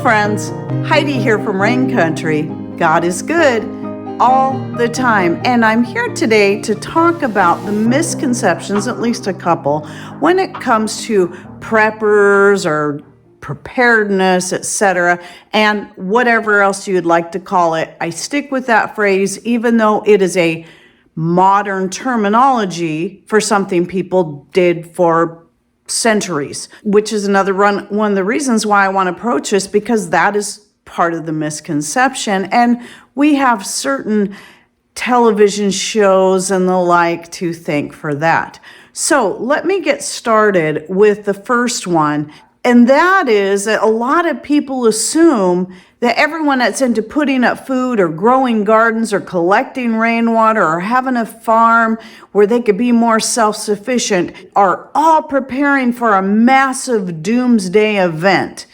friends, Heidi here from Rain Country. God is good all the time, and I'm here today to talk about the misconceptions, at least a couple, when it comes to preppers or preparedness, etc., and whatever else you'd like to call it. I stick with that phrase even though it is a modern terminology for something people did for centuries, which is another one of the reasons why I want to approach this, because that is part of the misconception. And we have certain television shows and the like to thank for that. So let me get started with the first one. And that is that a lot of people assume that everyone that's into putting up food or growing gardens or collecting rainwater or having a farm where they could be more self-sufficient are all preparing for a massive doomsday event.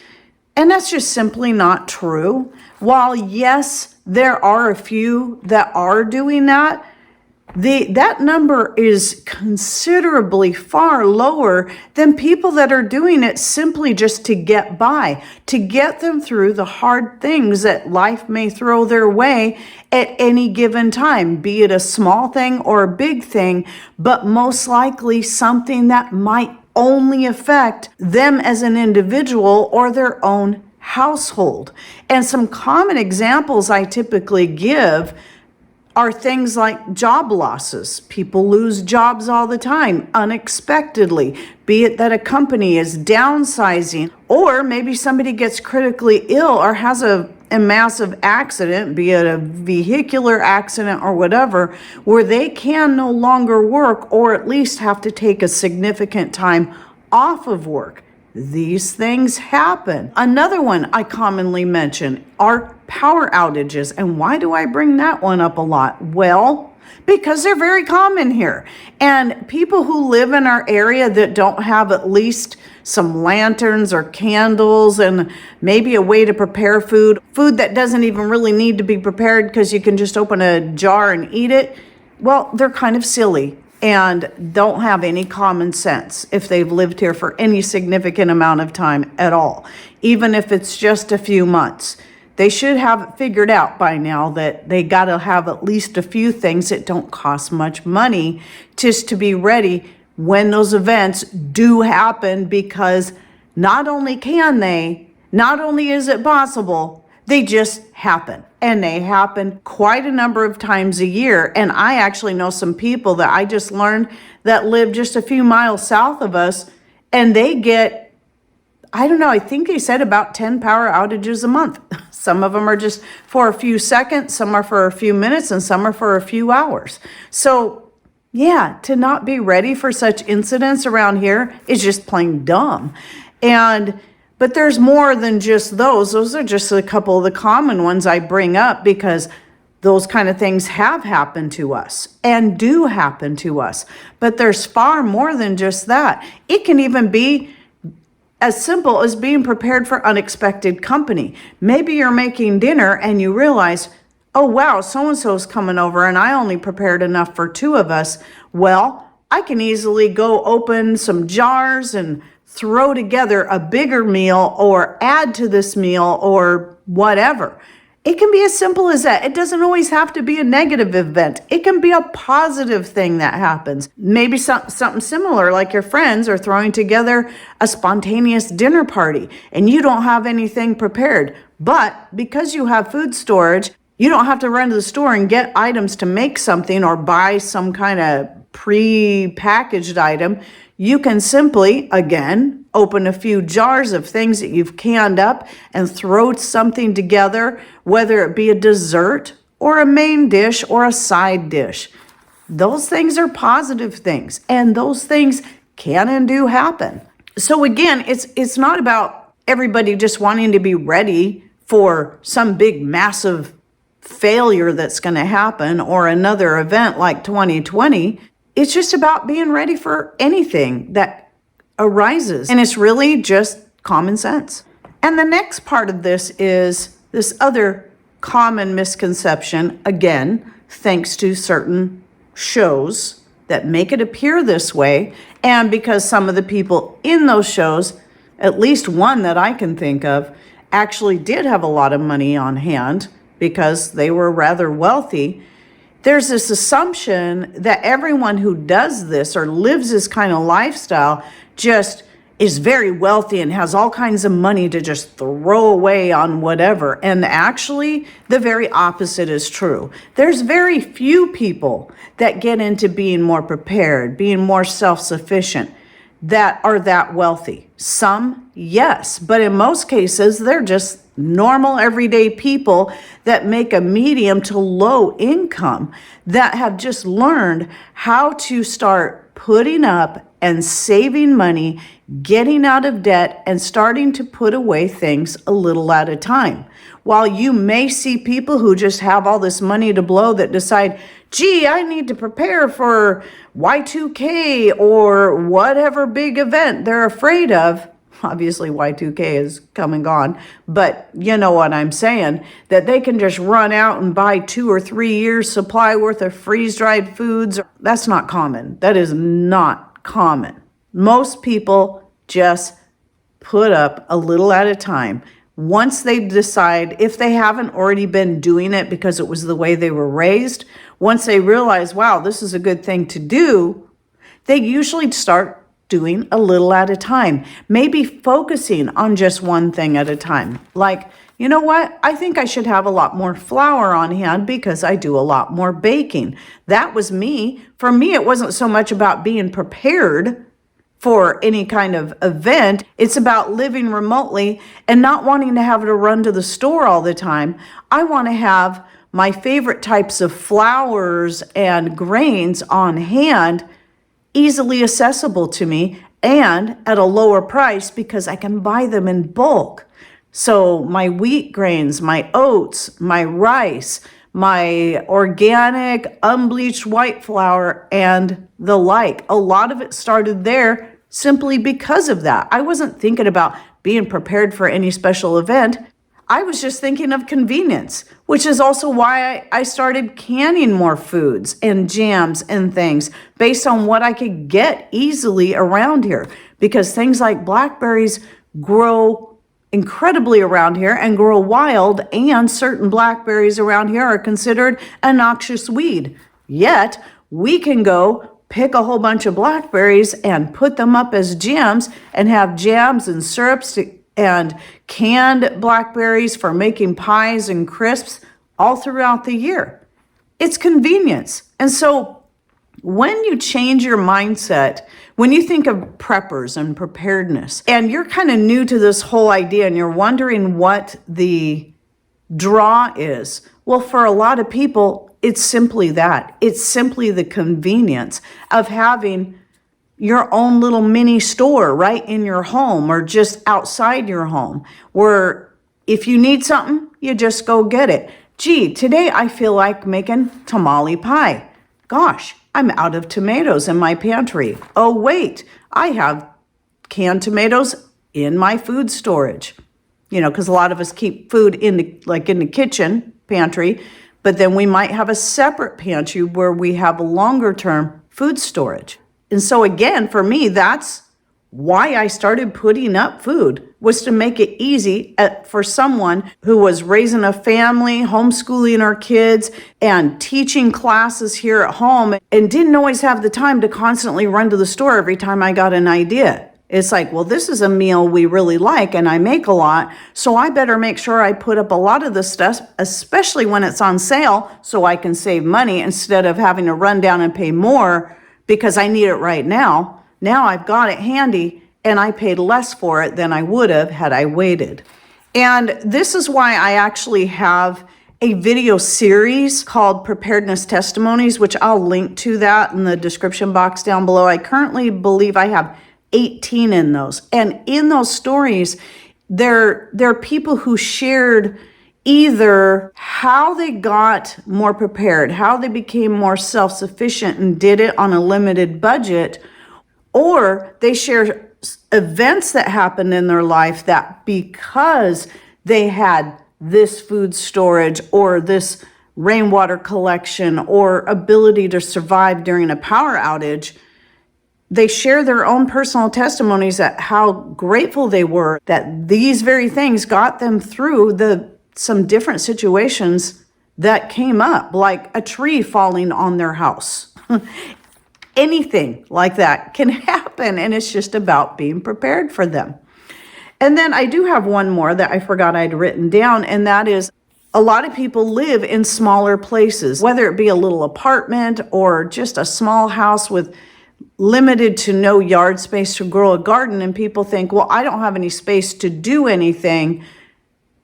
And that's just simply not true. While yes, there are a few that are doing that, that number is considerably far lower than people that are doing it simply just to get by, to get them through the hard things that life may throw their way at any given time, be it a small thing or a big thing, but most likely something that might only affect them as an individual or their own household. And some common examples I typically give are things like job losses. People lose jobs all the time, unexpectedly, be it that a company is downsizing, or maybe somebody gets critically ill or has a massive accident, be it a vehicular accident or whatever, where they can no longer work or at least have to take a significant time off of work. These things happen. Another one I commonly mention are power outages. And why do I bring that one up a lot? Well, because they're very common here. And people who live in our area that don't have at least some lanterns or candles and maybe a way to prepare food that doesn't even really need to be prepared because you can just open a jar and eat it, well, they're kind of silly and don't have any common sense if they've lived here for any significant amount of time at all, even if it's just a few months. They should have it figured out by now that they got to have at least a few things that don't cost much money just to be ready when those events do happen, because not only is it possible, they just happen. And they happen quite a number of times a year. And I actually know some people that I just learned that live just a few miles south of us, and they get, I don't know, I think they said about 10 power outages a month. Some of them are just for a few seconds, some are for a few minutes, and some are for a few hours. So yeah, to not be ready for such incidents around here is just plain dumb. But there's more than just those. Those are just a couple of the common ones I bring up because those kind of things have happened to us and do happen to us. But there's far more than just that. It can even be as simple as being prepared for unexpected company. Maybe you're making dinner and you realize, oh wow, so-and-so's coming over and I only prepared enough for two of us. Well, I can easily go open some jars and throw together a bigger meal or add to this meal or whatever. It can be as simple as that. It doesn't always have to be a negative event. It can be a positive thing that happens. Maybe something similar, like your friends are throwing together a spontaneous dinner party and you don't have anything prepared. But because you have food storage, you don't have to run to the store and get items to make something or buy some kind of pre-packaged item. You can simply, again, open a few jars of things that you've canned up and throw something together, whether it be a dessert or a main dish or a side dish. Those things are positive things, and those things can and do happen. So again, it's not about everybody just wanting to be ready for some big, massive failure that's going to happen or another event like 2020. It's just about being ready for anything that arises. And it's really just common sense. And the next part of this is this other common misconception, again, thanks to certain shows that make it appear this way. And because some of the people in those shows, at least one that I can think of, actually did have a lot of money on hand because they were rather wealthy, there's this assumption that everyone who does this or lives this kind of lifestyle just is very wealthy and has all kinds of money to just throw away on whatever. And actually, the very opposite is true. There's very few people that get into being more prepared, being more self-sufficient, that are that wealthy. Some, yes, but in most cases, they're just normal everyday people that make a medium to low income that have just learned how to start putting up and saving money, getting out of debt, and starting to put away things a little at a time. While you may see people who just have all this money to blow that decide, gee, I need to prepare for Y2K or whatever big event they're afraid of. Obviously, Y2K is come and gone, but you know what I'm saying, that they can just run out and buy 2 or 3 years supply worth of freeze-dried foods. That's not common. That is not common. Most people just put up a little at a time. Once they decide, if they haven't already been doing it because it was the way they were raised, once they realize, wow, this is a good thing to do, they usually start doing a little at a time, maybe focusing on just one thing at a time. Like, you know what? I think I should have a lot more flour on hand because I do a lot more baking. That was me. For me, it wasn't so much about being prepared for any kind of event. It's about living remotely and not wanting to have to run to the store all the time. I want to have my favorite types of flours and grains on hand, easily accessible to me and at a lower price because I can buy them in bulk. So my wheat grains, my oats, my rice, my organic unbleached white flour, and the like. A lot of it started there simply because of that. I wasn't thinking about being prepared for any special event. I was just thinking of convenience, which is also why I started canning more foods and jams and things based on what I could get easily around here. Because things like blackberries grow incredibly around here and grow wild, and certain blackberries around here are considered a noxious weed. Yet, we can go pick a whole bunch of blackberries and put them up as jams and have jams and syrups and canned blackberries for making pies and crisps all throughout the year. It's convenience. And so when you change your mindset, when you think of preppers and preparedness, and you're kind of new to this whole idea and you're wondering what the draw is, well, for a lot of people, it's simply that. It's simply the convenience of having your own little mini store right in your home or just outside your home, where if you need something, you just go get it. Gee, today I feel like making tamale pie. Gosh, I'm out of tomatoes in my pantry. Oh, wait, I have canned tomatoes in my food storage. You know, because a lot of us keep food in the kitchen pantry, but then we might have a separate pantry where we have a longer term food storage. And so again, for me, that's why I started putting up food, was to make it easy for someone who was raising a family, homeschooling our kids, and teaching classes here at home, and didn't always have the time to constantly run to the store every time I got an idea. It's like, well, this is a meal we really like and I make a lot, so I better make sure I put up a lot of this stuff, especially when it's on sale, so I can save money instead of having to run down and pay more because I need it right now. Now I've got it handy and I paid less for it than I would have had I waited. And this is why I actually have a video series called Preparedness Testimonies, which I'll link to that in the description box down below. I currently believe I have 18 in those. And in those stories, there are people who shared either how they got more prepared, how they became more self-sufficient and did it on a limited budget, or they share events that happened in their life that because they had this food storage or this rainwater collection or ability to survive during a power outage, they share their own personal testimonies at how grateful they were that these very things got them through some different situations that came up, like a tree falling on their house. Anything like that can happen, and it's just about being prepared for them. And then I do have one more that I forgot I'd written down, and that is a lot of people live in smaller places, whether it be a little apartment or just a small house with limited to no yard space to grow a garden. And people think, well, I don't have any space to do anything,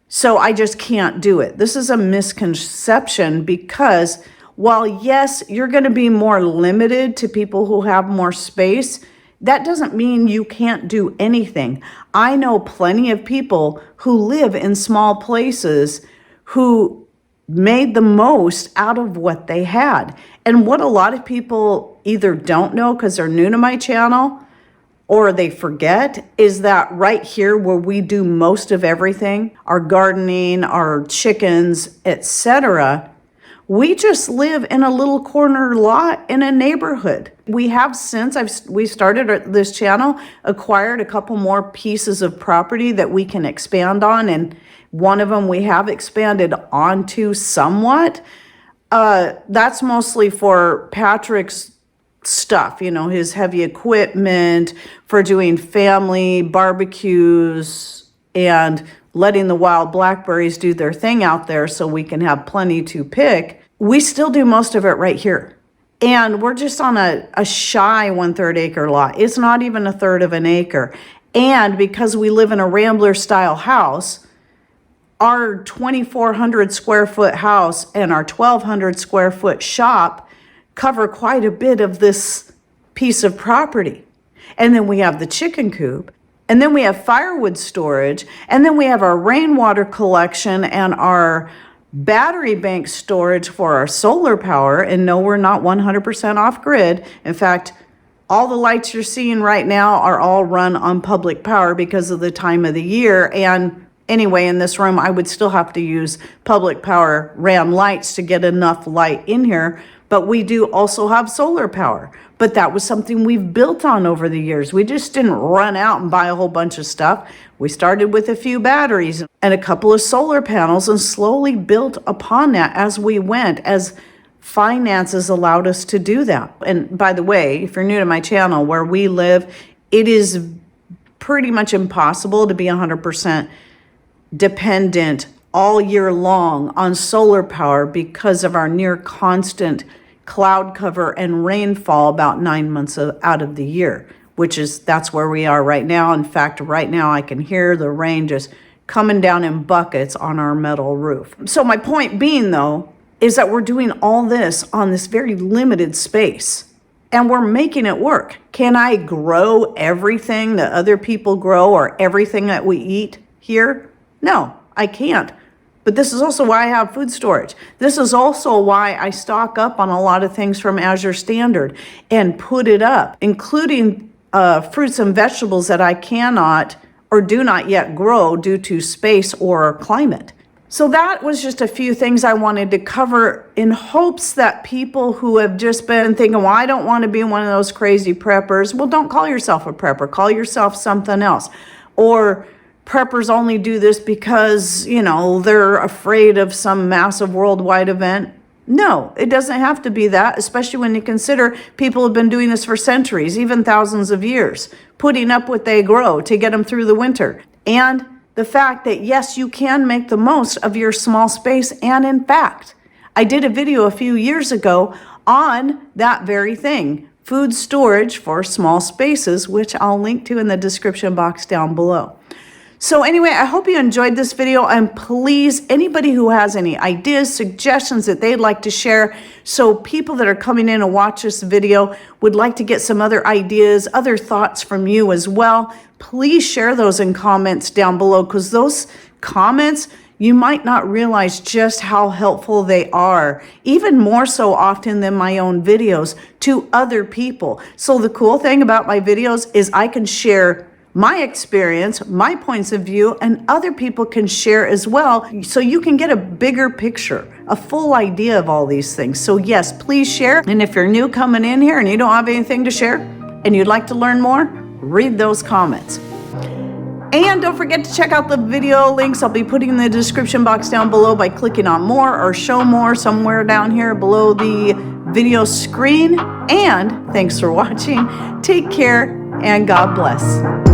so I just can't do it. This is a misconception, because while yes, you're going to be more limited to people who have more space, that doesn't mean you can't do anything. I know plenty of people who live in small places who made the most out of what they had. And what a lot of people either don't know because they're new to my channel, or they forget, is that right here where we do most of everything, our gardening, our chickens, etc., we just live in a little corner lot in a neighborhood. We have since we started this channel, acquired a couple more pieces of property that we can expand on, and one of them we have expanded onto somewhat. That's mostly for Patrick's stuff, his heavy equipment for doing family barbecues and letting the wild blackberries do their thing out there so we can have plenty to pick. We still do most of it right here. And we're just on a shy 1/3 acre lot. It's not even 1/3 of an acre. And because we live in a Rambler style house, our 2,400 square foot house and our 1,200 square foot shop cover quite a bit of this piece of property. And then we have the chicken coop, and then we have firewood storage, and then we have our rainwater collection and our battery bank storage for our solar power. And no, we're not 100% off grid. In fact, all the lights you're seeing right now are all run on public power because of the time of the year. And anyway, in this room, I would still have to use public power RAM lights to get enough light in here. But we do also have solar power. But that was something we've built on over the years. We just didn't run out and buy a whole bunch of stuff. We started with a few batteries and a couple of solar panels and slowly built upon that as we went, as finances allowed us to do that. And by the way, if you're new to my channel, where we live, it is pretty much impossible to be 100% dependent all year long on solar power because of our near constant cloud cover and rainfall about 9 months out of the year, that's where we are right now. In fact, right now I can hear the rain just coming down in buckets on our metal roof. So my point being, though, is that we're doing all this on this very limited space, and we're making it work. Can I grow everything that other people grow or everything that we eat here? No, I can't. But this is also why I have food storage. This is also why I stock up on a lot of things from Azure Standard and put it up, including fruits and vegetables that I cannot or do not yet grow due to space or climate. So that was just a few things I wanted to cover in hopes that people who have just been thinking, well, I don't want to be one of those crazy preppers. Well, don't call yourself a prepper. Call yourself something else. Or preppers only do this because, they're afraid of some massive worldwide event. No, it doesn't have to be that, especially when you consider people have been doing this for centuries, even thousands of years, putting up what they grow to get them through the winter. And the fact that, yes, you can make the most of your small space. And in fact, I did a video a few years ago on that very thing, food storage for small spaces, which I'll link to in the description box down below. So anyway, I hope you enjoyed this video, and please, anybody who has any ideas, suggestions that they'd like to share, so people that are coming in and watch this video would like to get some other ideas, other thoughts from you as well, please share those in comments down below, because those comments, you might not realize just how helpful they are, even more so often than my own videos, to other people. So the cool thing about my videos is I can share my experience, my points of view, and other people can share as well, so you can get a bigger picture, a full idea of all these things. So yes, please share. And if you're new coming in here and you don't have anything to share, and you'd like to learn more, read those comments. And don't forget to check out the video links I'll be putting in the description box down below by clicking on more or show more somewhere down here below the video screen. And thanks for watching. Take care and God bless.